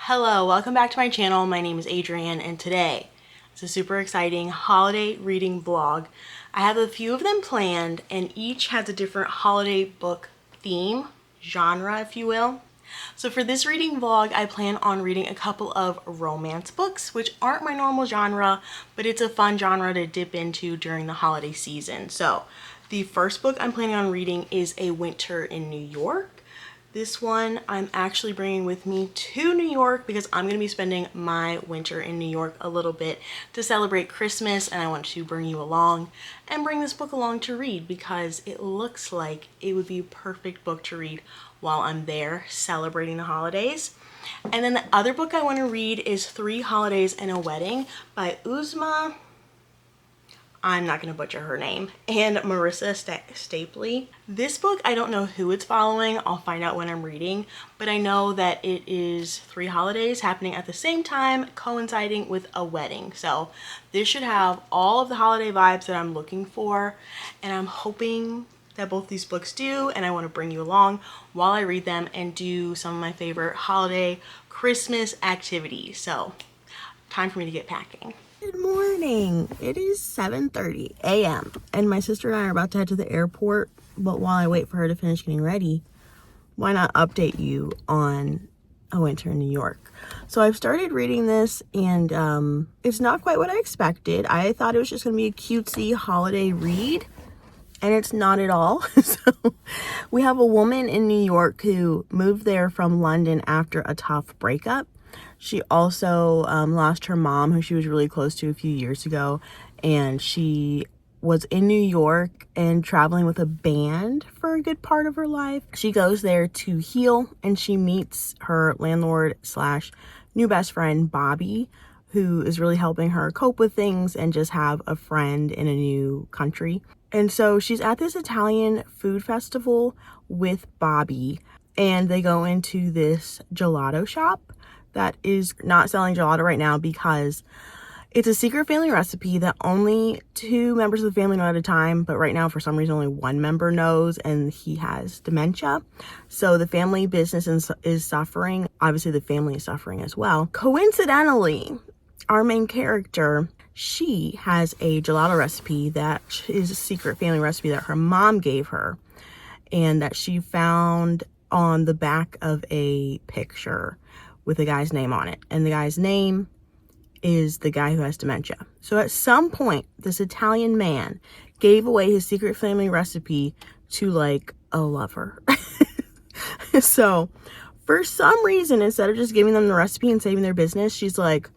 Hello, welcome back to my channel. My name is Adrienne and today it's a super exciting holiday reading vlog. I have a few of them planned and each has a different holiday book theme, genre if you will. So for this reading vlog, I plan on reading a couple of romance books, which aren't my normal genre, but it's a fun genre to dip into during the holiday season. So the first book I'm planning on reading is A Winter in New York. This one I'm actually bringing with me to New York because I'm going to be spending my winter in New York a little bit to celebrate Christmas, and I want to bring you along and bring this book along to read because it looks like it would be a perfect book to read while I'm there celebrating the holidays. And then the other book I want to read is 3 Holidays and a Wedding by Uzma, I'm not going to butcher her name, and Marissa Stapley. This book, I don't know who it's following. I'll find out when I'm reading, but I know that it is 3 holidays happening at the same time, coinciding with a wedding. So this should have all of the holiday vibes that I'm looking for, and I'm hoping that both these books do, and I want to bring you along while I read them and do some of my favorite holiday Christmas activities. So time for me to get packing. Good morning. It is 7:30 a.m. and my sister and I are about to head to the airport, but while I wait for her to finish getting ready, why not update you on A Winter in New York? So I've started reading this and it's not quite what I expected. I thought it was just going to be a cutesy holiday read, and it's not at all. So we have a woman in New York who moved there from London after a tough breakup. She also lost her mom, who she was really close to a few years ago, and she was in New York and traveling with a band for a good part of her life. She goes there to heal, and she meets her landlord slash new best friend, Bobby, who is really helping her cope with things and just have a friend in a new country. And so she's at this Italian food festival with Bobby, and they go into this gelato shop that is not selling gelato right now because it's a secret family recipe that only 2 members of the family know at a time, but right now for some reason only 1 member knows, and he has dementia. So the family business is suffering. Obviously the family is suffering as well. Coincidentally, our main character, she has a gelato recipe that is a secret family recipe that her mom gave her and that she found on the back of a picture with a guy's name on it, and the guy's name is the guy who has dementia. So at some point, this Italian man gave away his secret family recipe to like a lover. So for some reason, instead of just giving them the recipe and saving their business, she's like,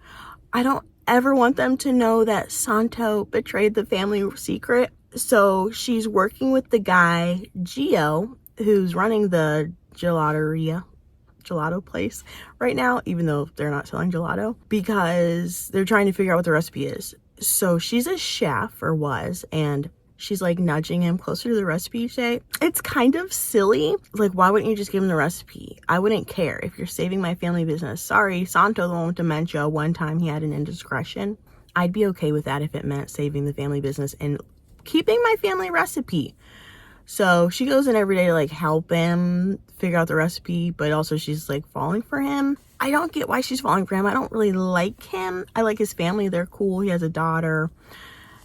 I don't ever want them to know that Santo betrayed the family secret. So she's working with the guy, Gio, who's running the gelato place right now, even though they're not selling gelato, because they're trying to figure out what the recipe is. So she's a chef, or was, and she's like nudging him closer to the recipe each day. It's kind of silly. Like, why wouldn't you just give him the recipe? I wouldn't care if you're saving my family business. Sorry, Santo, the one with dementia, one time he had an indiscretion. I'd be okay with that if it meant saving the family business and keeping my family recipe. So she goes in every day to like help him figure out the recipe, but also she's like falling for him. I don't get why she's falling for him. I don't really like him. I like his family. They're cool. He has a daughter.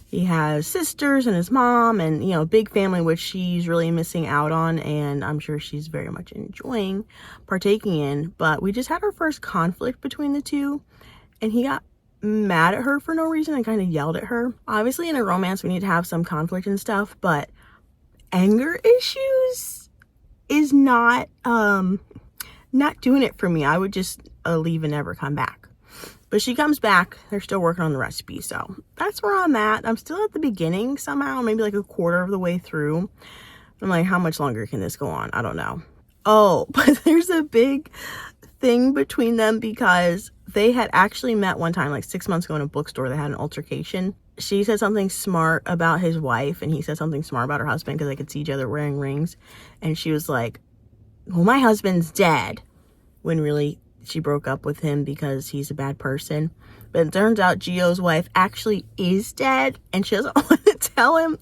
He has sisters and his mom, and, you know, big family, which she's really missing out on, and I'm sure she's very much enjoying partaking in. But we just had our first conflict between the two, and he got mad at her for no reason and kind of yelled at her. Obviously, in a romance, we need to have some conflict and stuff, but anger issues is not doing it for me. I would just leave and never come back. But she comes back. They're still working on the recipe, so that's where I'm at. I'm still at the beginning somehow, maybe like a quarter of the way through. I'm like, how much longer can this go on? I don't know. Oh, but there's a big thing between them because they had actually met one time, like 6 months ago in a bookstore. They had an altercation. She said something smart about his wife, and he said something smart about her husband because they could see each other wearing rings. And she was like, well, my husband's dead, when really she broke up with him because he's a bad person. But it turns out Gio's wife actually is dead, and she doesn't want to tell him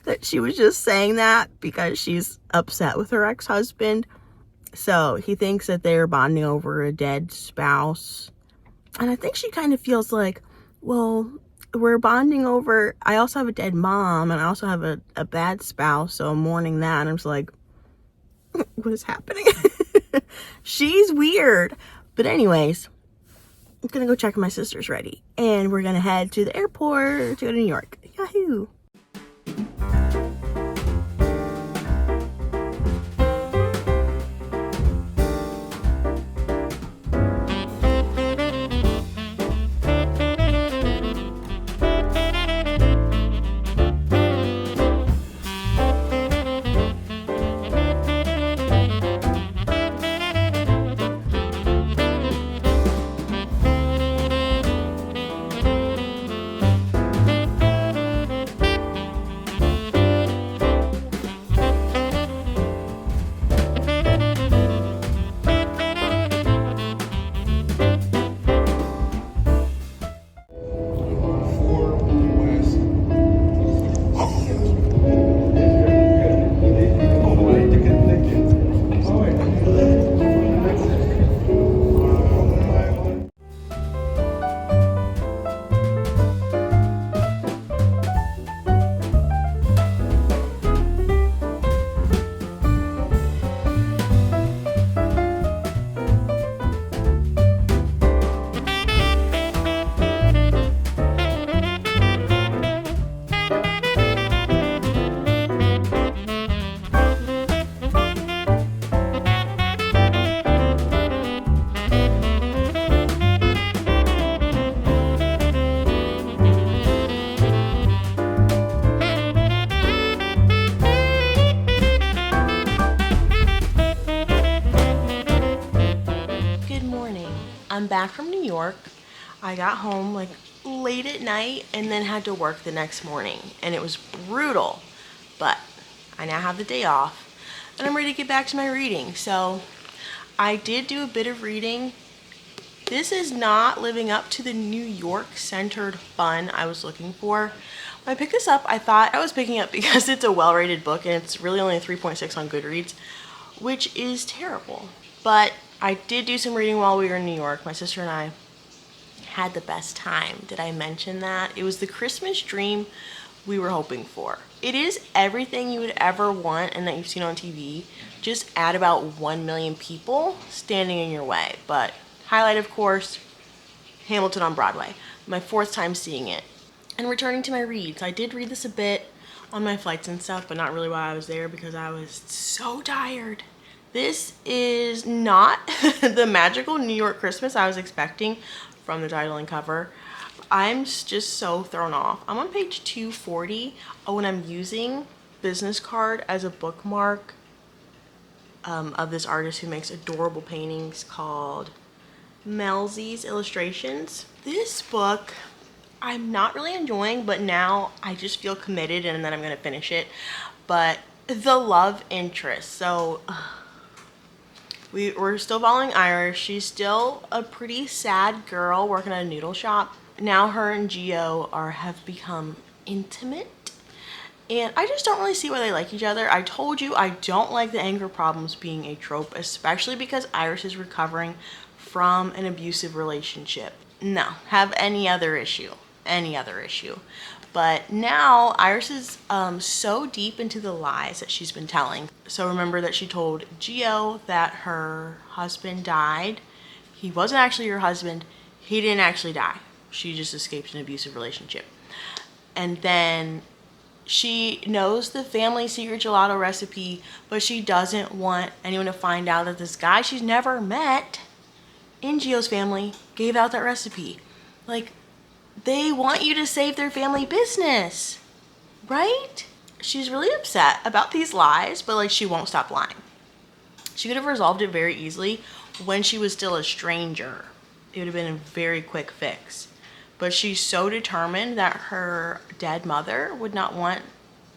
that she was just saying that because she's upset with her ex-husband. So he thinks that they're bonding over a dead spouse. And I think she kind of feels like, well, we're bonding over, I also have a dead mom and I also have a bad spouse, so I'm mourning that. And I'm just like, what is happening? She's weird. But anyways, I'm gonna go check if my sister's ready. And we're gonna head to the airport to go to New York. Yahoo! I'm back from New York. I got home like late at night and then had to work the next morning, and it was brutal, but I now have the day off and I'm ready to get back to my reading. So I did do a bit of reading. This is not living up to the New York centered fun I was looking for. When I picked this up, I thought I was picking up because it's a well-rated book and it's really only a 3.6 on Goodreads, which is terrible. But I did do some reading while we were in New York. My sister and I had the best time. Did I mention that? It was the Christmas dream we were hoping for. It is everything you would ever want and that you've seen on TV. Just add about 1 million people standing in your way. But highlight, of course, Hamilton on Broadway. My 4th time seeing it. And returning to my reads. I did read this a bit on my flights and stuff, but not really while I was there because I was so tired. This is not the magical New York Christmas I was expecting from the title and cover. I'm just so thrown off. I'm on page 240 when I'm using Business Card as a bookmark of this artist who makes adorable paintings called Melzy's Illustrations. This book I'm not really enjoying, but now I just feel committed and then I'm gonna finish it. But the love interest, so we're still following Iris. She's still a pretty sad girl working at a noodle shop. Now her and Gio have become intimate. And I just don't really see why they like each other. I told you I don't like the anger problems being a trope, especially because Iris is recovering from an abusive relationship. No, have any other issue. But now Iris is so deep into the lies that she's been telling. So remember that she told Gio that her husband died. He wasn't actually her husband. He didn't actually die. She just escaped an abusive relationship. And then she knows the family secret gelato recipe, but she doesn't want anyone to find out that this guy she's never met in Gio's family gave out that recipe. Like, they want you to save their family business, right? She's really upset about these lies, but like she won't stop lying. She could have resolved it very easily when she was still a stranger. It would have been a very quick fix. But she's so determined that her dead mother would not want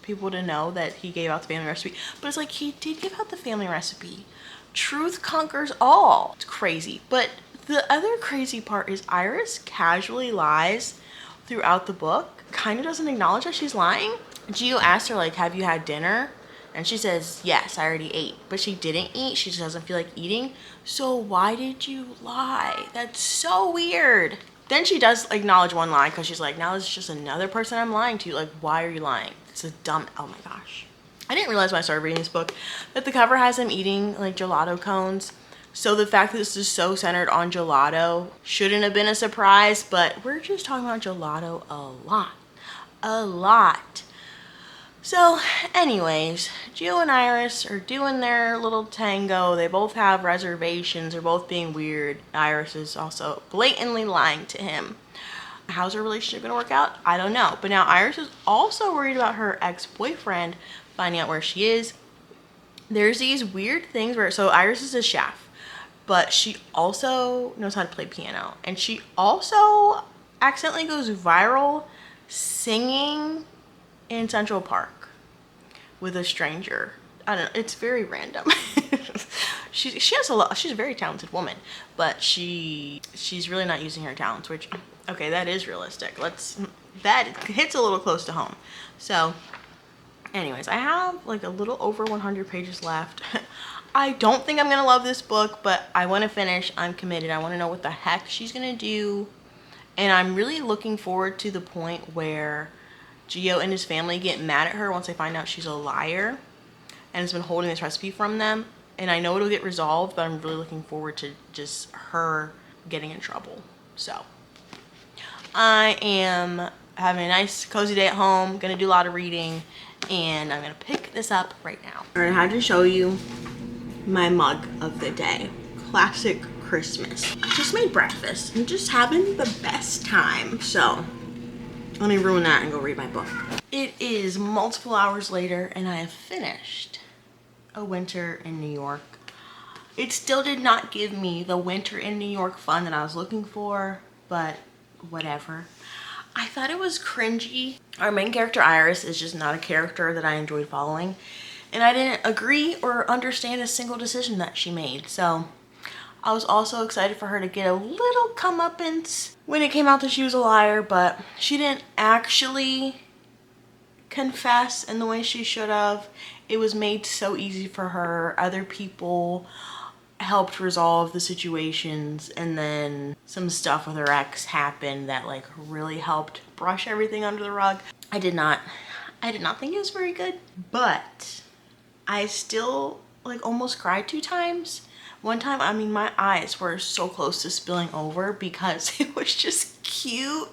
people to know that he gave out the family recipe. But it's like, he did give out the family recipe. Truth conquers all. It's crazy. But the other crazy part is Iris casually lies throughout the book. Kind of doesn't acknowledge that she's lying. Gio asked her, like, have you had dinner? And she says, yes, I already ate. But she didn't eat. She just doesn't feel like eating. So why did you lie? That's so weird. Then she does acknowledge one lie because she's like, now this is just another person I'm lying to. Like, why are you lying? It's a dumb, oh my gosh. I didn't realize when I started reading this book that the cover has him eating like gelato cones. So the fact that this is so centered on gelato shouldn't have been a surprise, but we're just talking about gelato a lot. So anyways, Gio and Iris are doing their little tango. They both have reservations. They're both being weird. Iris is also blatantly lying to him. How's her relationship gonna work out? I don't know. But now Iris is also worried about her ex-boyfriend finding out where she is. There's these weird things where, so Iris is a chef, but she also knows how to play piano. And she also accidentally goes viral singing in Central Park with a stranger. I don't know, it's very random. She has a lot, she's a very talented woman, but she's really not using her talents, which, okay, that is realistic. That hits a little close to home. So anyways, I have like a little over 100 pages left. I don't think I'm gonna love this book, but I want to finish. I'm committed. I want to know what the heck she's gonna do, and I'm really looking forward to the point where Gio and his family get mad at her once they find out she's a liar and has been holding this recipe from them. And I know it'll get resolved, but I'm really looking forward to just her getting in trouble. So I am having a nice cozy day at home, gonna do a lot of reading, and I'm gonna pick this up right now. All right, I had to show you my mug of the day. Classic Christmas. I just made breakfast. I'm just having the best time. So let me ruin that and go read my book. It is multiple hours later and I have finished A Winter in New York. It still did not give me the winter in New York fun that I was looking for, but whatever. I thought it was cringy. Our main character Iris is just not a character that I enjoyed following, and I didn't agree or understand a single decision that she made. So I was also excited for her to get a little comeuppance when it came out that she was a liar, but she didn't actually confess in the way she should have. It was made so easy for her. Other people helped resolve the situations, and then some stuff with her ex happened that like really helped brush everything under the rug. I did not think it was very good, but I still like almost cried 2 times. One time, I mean, my eyes were so close to spilling over because it was just cute.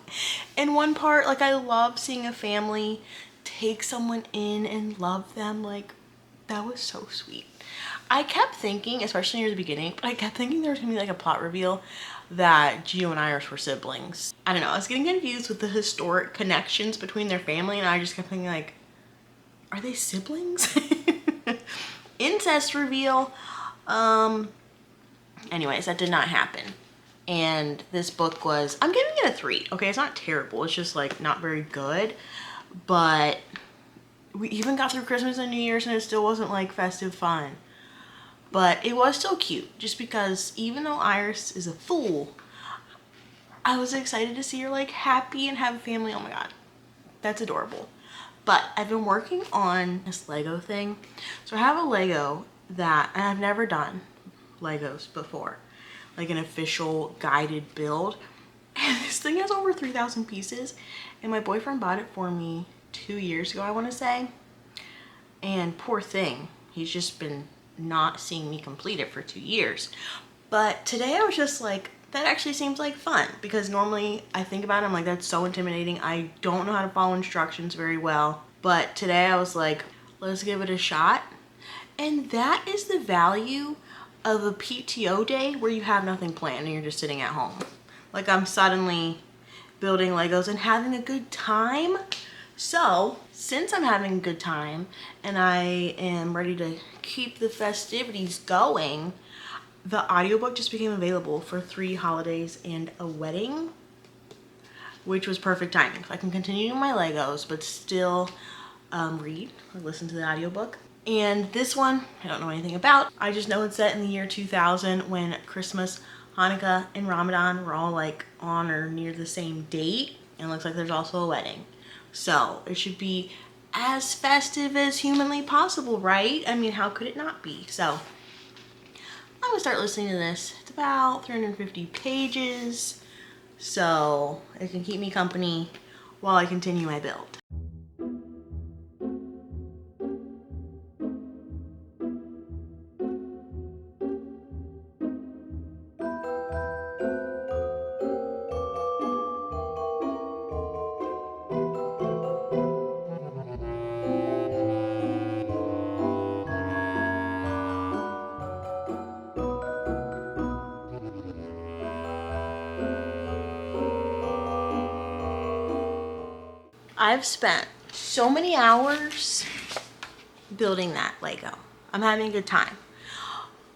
In one part, like, I love seeing a family take someone in and love them. Like, that was so sweet. I kept thinking, especially near the beginning, but I kept thinking there was gonna be like a plot reveal that Gio and Iris were siblings. I don't know, I was getting confused with the historic connections between their family, and I just kept thinking like, are they siblings? Incest reveal. Anyways, that did not happen. And this book was, I'm giving it a 3. Okay, it's not terrible. It's just like not very good. But we even got through Christmas and New Year's and it still wasn't like festive fun. But it was still cute, just because even though Iris is a fool, I was excited to see her like happy and have a family. Oh my god, that's adorable. But I've been working on this Lego thing. So I have a Lego that, and I've never done Legos before, like an official guided build. And this thing has over 3,000 pieces. And my boyfriend bought it for me 2 years ago, I want to say. And poor thing, he's just been not seeing me complete it for 2 years. But today I was just like, that actually seems like fun, because normally I think about it, I'm like, that's so intimidating. I don't know how to follow instructions very well. But today I was like, let's give it a shot. And that is the value of a PTO day where you have nothing planned and you're just sitting at home. Like, I'm suddenly building Legos and having a good time. So since I'm having a good time and I am ready to keep the festivities going, the audiobook just became available for 3 holidays and a wedding, which was perfect timing. So I can continue my Legos but still read or listen to the audiobook. And this one, I don't know anything about. I just know it's set in the year 2000 when Christmas, Hanukkah, and Ramadan were all like on or near the same date. And it looks like there's also a wedding. So it should be as festive as humanly possible, right? I mean, how could it not be? So I'm gonna start listening to this. It's about 350 pages, so it can keep me company while I continue my build. I've spent so many hours building that Lego. I'm having a good time.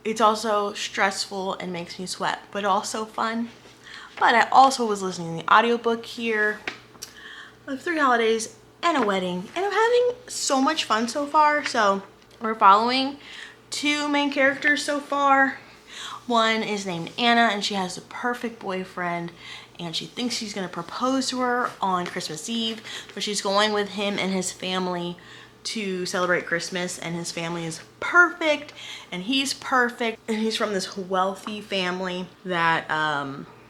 It's also stressful and makes me sweat, but also fun. But I also was listening to the audiobook here of 3 holidays and a wedding, and I'm having so much fun so far. So we're following 2 main characters so far. One is named Anna, and she has the perfect boyfriend, and she thinks she's gonna propose to her on Christmas Eve, but she's going with him and his family to celebrate Christmas, and his family is perfect and he's perfect, and he's from this wealthy family that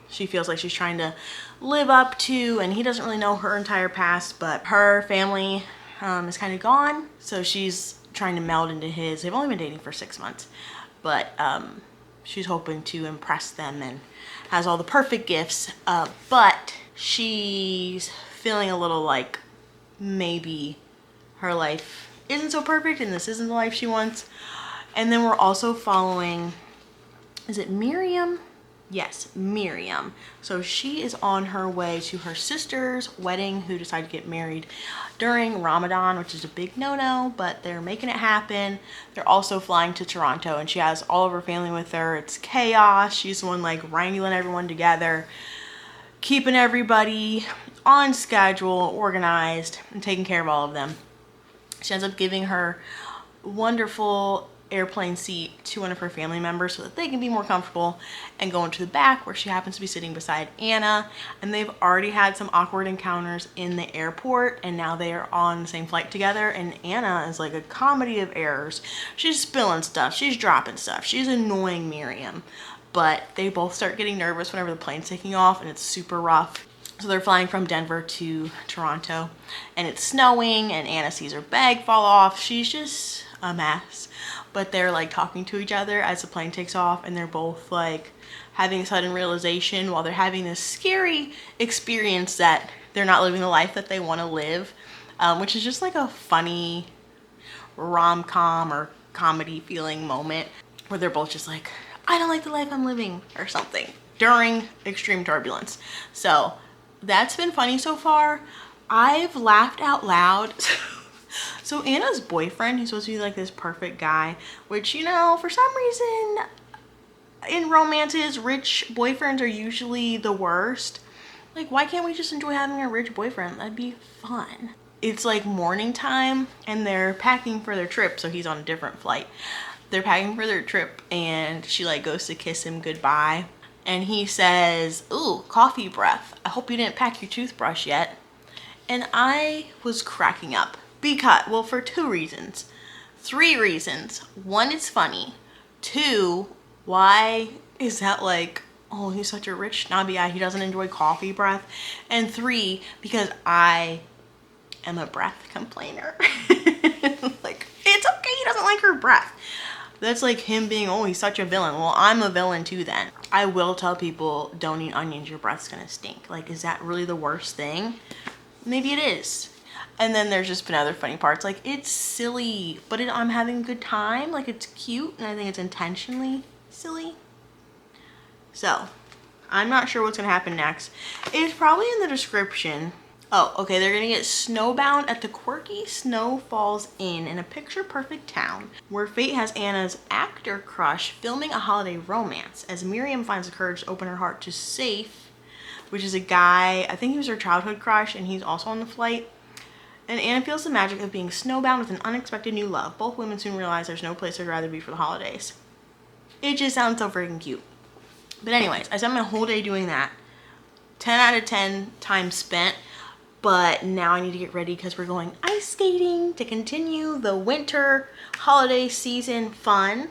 she feels like she's trying to live up to, and he doesn't really know her entire past, but her family is kind of gone, so she's trying to meld into his. They've only been dating for 6 months, but she's hoping to impress them and has all the perfect gifts, but she's feeling a little like maybe her life isn't so perfect and this isn't the life she wants. And then we're also following, is it Miriam? Yes, Miriam. So she is on her way to her sister's wedding, who decided to get married during Ramadan, which is a big no-no, but they're making it happen. They're also flying to Toronto, and she has all of her family with her. It's chaos. She's the one like wrangling everyone together, keeping everybody on schedule, organized, and taking care of all of them. She ends up giving her wonderful airplane seat to one of her family members so that they can be more comfortable, and go into the back where she happens to be sitting beside Anna. And they've already had some awkward encounters in the airport, and now they are on the same flight together, and Anna is like a comedy of errors. She's spilling stuff, she's dropping stuff, she's annoying Miriam, but they both start getting nervous whenever the plane's taking off, and it's super rough. So they're flying from Denver to Toronto, and it's snowing, and Anna sees her bag fall off. She's just a mess. But they're like talking to each other as the plane takes off, and they're both like having a sudden realization while they're having this scary experience that they're not living the life that they want to live, which is just like a funny rom-com or comedy feeling moment where they're both just like, I don't like the life I'm living, or something, during extreme turbulence. So that's been funny so far. I've laughed out loud. So Anna's boyfriend, he's supposed to be like this perfect guy, which, you know, for some reason in romances, rich boyfriends are usually the worst. Like, why can't we just enjoy having a rich boyfriend? That'd be fun. It's like morning time, and they're packing for their trip, so he's on a different flight. They're packing for their trip, and she like goes to kiss him goodbye, and he says, "Ooh, coffee breath. I hope you didn't pack your toothbrush yet." And I was cracking up because, well, for 2 reasons. 3 reasons. 1, it's funny. 2, why is that like, oh, he's such a rich snobby guy, he doesn't enjoy coffee breath. And 3, because I am a breath complainer. Like, it's okay, he doesn't like her breath. That's like him being, oh, he's such a villain. Well, I'm a villain too then. I will tell people, don't eat onions, your breath's gonna stink. Like, is that really the worst thing? Maybe it is. And then there's just been other funny parts. Like, it's silly, but I'm having a good time. Like, it's cute, and I think it's intentionally silly. So, I'm not sure what's gonna happen next. It's probably in the description. Oh, okay, they're gonna get snowbound at the quirky Snow Falls Inn in a picture-perfect town where fate has Anna's actor crush filming a holiday romance as Miriam finds the courage to open her heart to Safe, which is a guy, I think he was her childhood crush, and he's also on the flight. And Anna feels the magic of being snowbound with an unexpected new love. Both women soon realize there's no place they'd rather be for the holidays. It just sounds so freaking cute. But anyways, I spent my whole day doing that. 10 out of 10 time spent. but now I need to get ready because we're going ice skating to continue the winter holiday season fun.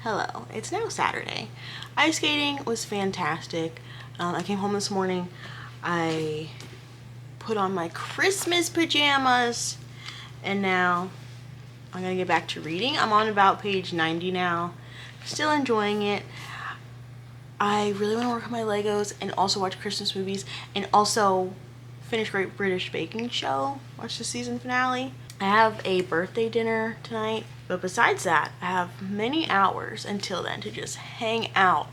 Hello, it's now Saturday. Ice skating was fantastic. I came home this morning. I put on my Christmas pajamas, and now I'm gonna get back to reading. I'm on about page 90 now. Still enjoying it. I really want to work on my Legos and also watch Christmas movies and also finish Great British Baking Show. Watch the season finale. I have a birthday dinner tonight, but besides that, I have many hours until then to just hang out,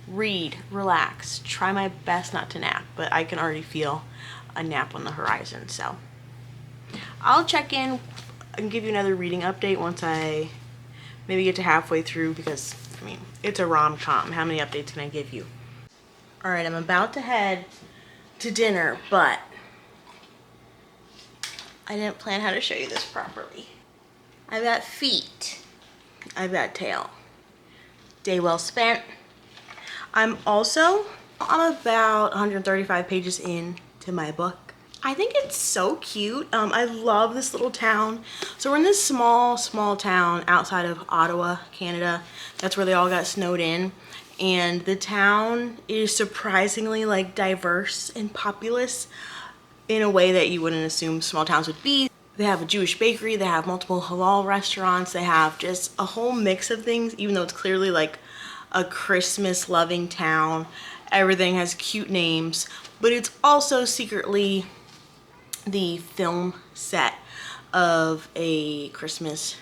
read, relax, try my best not to nap, but I can already feel a nap on the horizon. So I'll check in and give you another reading update once I maybe get to halfway through, because I mean, it's a rom-com. How many updates can I give you? All right, I'm about to head to dinner, but I didn't plan how to show you this properly. I've got feet. I've got tail. Day well spent. I'm about 135 pages in to my book. I think it's so cute. I love this little town. So we're in this small town outside of Ottawa, Canada. That's where they all got snowed in. And the town is surprisingly like diverse and populous in a way that you wouldn't assume small towns would be. They have a Jewish bakery, they have multiple halal restaurants, they have just a whole mix of things, even though it's clearly like a Christmas loving town. Everything has cute names, but it's also secretly the film set of a Christmas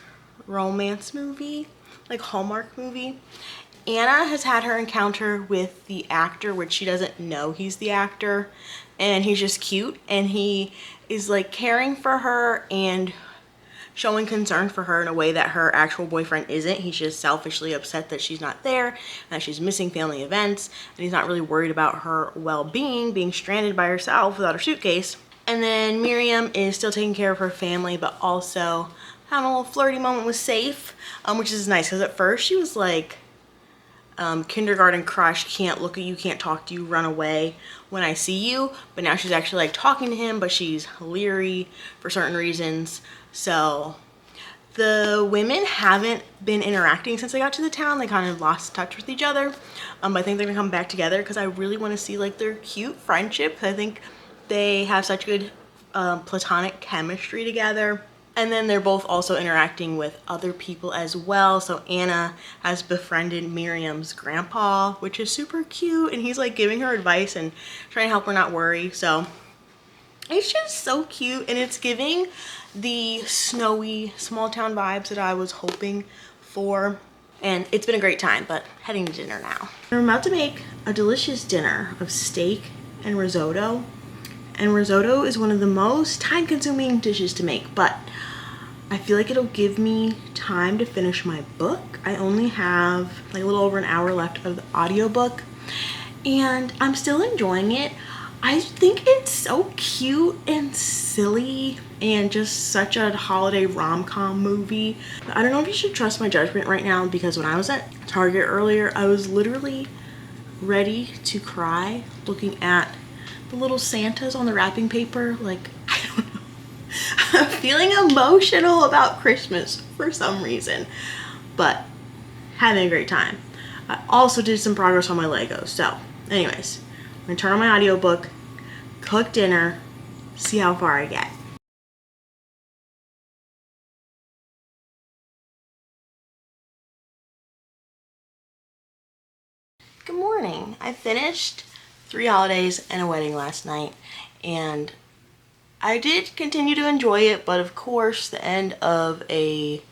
romance movie, like Hallmark movie. Anna has had her encounter with the actor, which she doesn't know he's the actor, and he's just cute, and he is like caring for her and showing concern for her in a way that her actual boyfriend isn't. He's just selfishly upset that she's not there, and that she's missing family events, and he's not really worried about her well-being, being stranded by herself without her suitcase. And then Miriam is still taking care of her family, but also having a little flirty moment with Safe, which is nice, because at first she was like, kindergarten crush, can't look at you, can't talk to you, run away when I see you. But now she's actually like talking to him, but she's leery for certain reasons. So the women haven't been interacting since they got to the town. They kind of lost touch with each other. But I think they're gonna come back together because I really want to see like their cute friendship. I think they have such good platonic chemistry together. And then they're both also interacting with other people as well. So Anna has befriended Miriam's grandpa, which is super cute. And he's like giving her advice and trying to help her not worry. So it's just so cute. And it's giving the snowy small town vibes that I was hoping for. And it's been a great time, but heading to dinner now. I'm about to make a delicious dinner of steak and risotto. And risotto is one of the most time-consuming dishes to make, but I feel like it'll give me time to finish my book. I only have like a little over an hour left of the audiobook, and I'm still enjoying it. I think it's so cute and silly and just such a holiday rom-com movie. I don't know if you should trust my judgment right now, because when I was at Target earlier, I was literally ready to cry looking at the little Santas on the wrapping paper. Like, I don't know. I'm feeling emotional about Christmas for some reason, but having a great time. I also did some progress on my Legos. So anyways, I'm gonna turn on my audiobook, cook dinner, see how far I get. Good morning. I finished 3 holidays and a wedding last night, and I did continue to enjoy it, but of course the end of a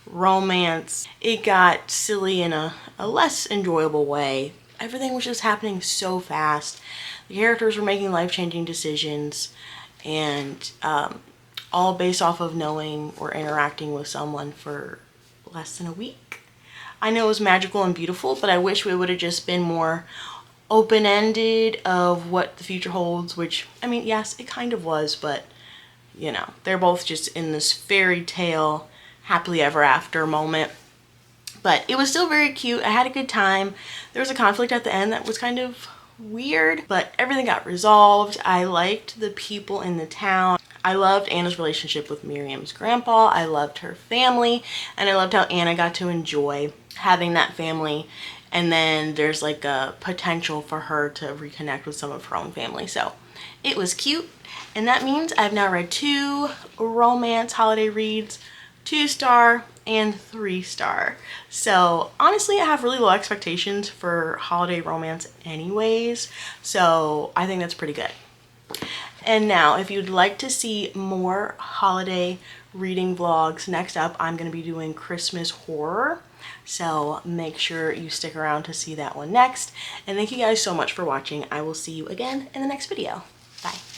romance, it got silly in a less enjoyable way. Everything was just happening so fast. The characters were making life-changing decisions, and all based off of knowing or interacting with someone for less than a week. I know it was magical and beautiful, but I wish we would have just been more open-ended of what the future holds, which, I mean, yes, it kind of was, but you know, they're both just in this fairy tale happily ever after moment. But it was still very cute. I had a good time. There was a conflict at the end that was kind of weird, but everything got resolved. I liked the people in the town. I loved Anna's relationship with Miriam's grandpa. I loved her family, and I loved how Anna got to enjoy having that family. And then there's like a potential for her to reconnect with some of her own family. So it was cute. And that means I've now read 2 romance holiday reads, 2-star and 3-star. So honestly, I have really low expectations for holiday romance anyways. So I think that's pretty good. And now, if you'd like to see more holiday reading vlogs, next up I'm going to be doing Christmas horror. So make sure you stick around to see that one next. And thank you guys so much for watching. I will see you again in the next video. Bye.